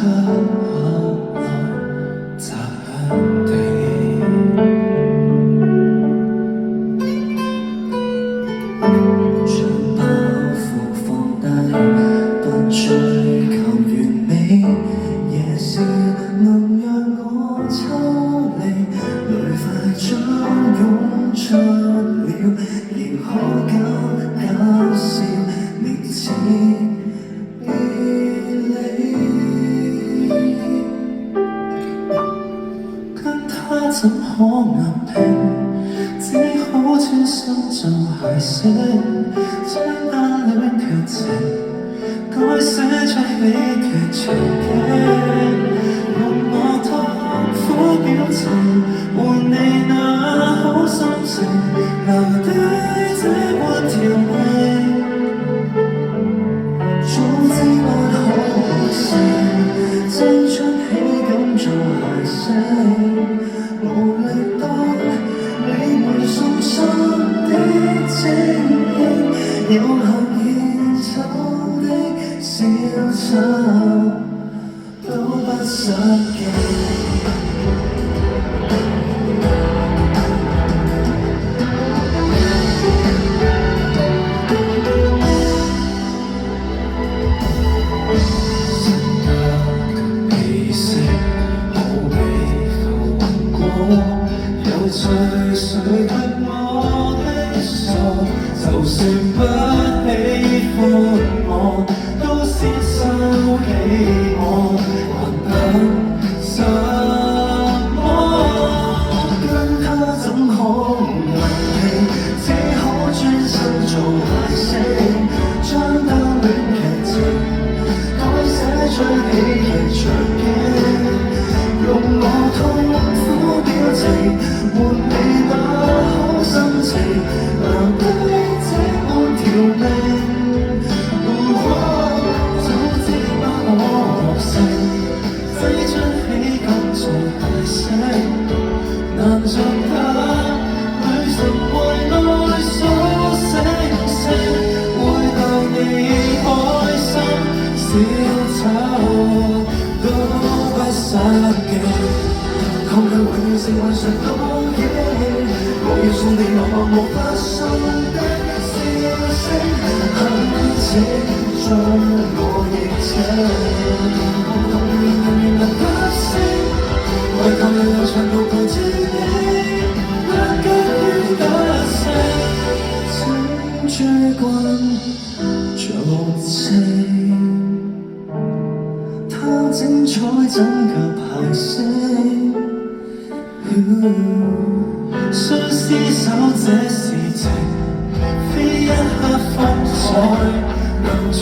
來擲向地。將包袱放低，不追求完美，夜市能讓我抽離，淚快將湧出了，仍可搞笑，明知別離，跟他怎可硬拼？只好專心做諧星，將單戀劇情改寫出喜劇場景，用我痛苦表情換你那好心情，留低這半條命，早知不可惜，擠出喜感做諧星，無力當你們送上的精英，有幸獻醜的小丑都不失敬。有罪誰給我的傻，就算不喜歡我，都先收起我，還等什麼？跟他怎可能氣？只可專心做諧星，將單戀劇情改寫出喜劇場景，用我痛苦表情換你那好心情，留低這半條命。早知不可惜，擠出喜感做諧星，難像他女神為愛數星星，會逗你開心，小丑都不失敬。抗拒永遠是幻想倒影，我要送你落幕發生的笑聲，懇請將我認清，我同人能得勝，為求日後長路陪住你，不甘於得勝，請諸君做證，他精彩怎及諧星？相廝守這事情，非一刻風采能絕。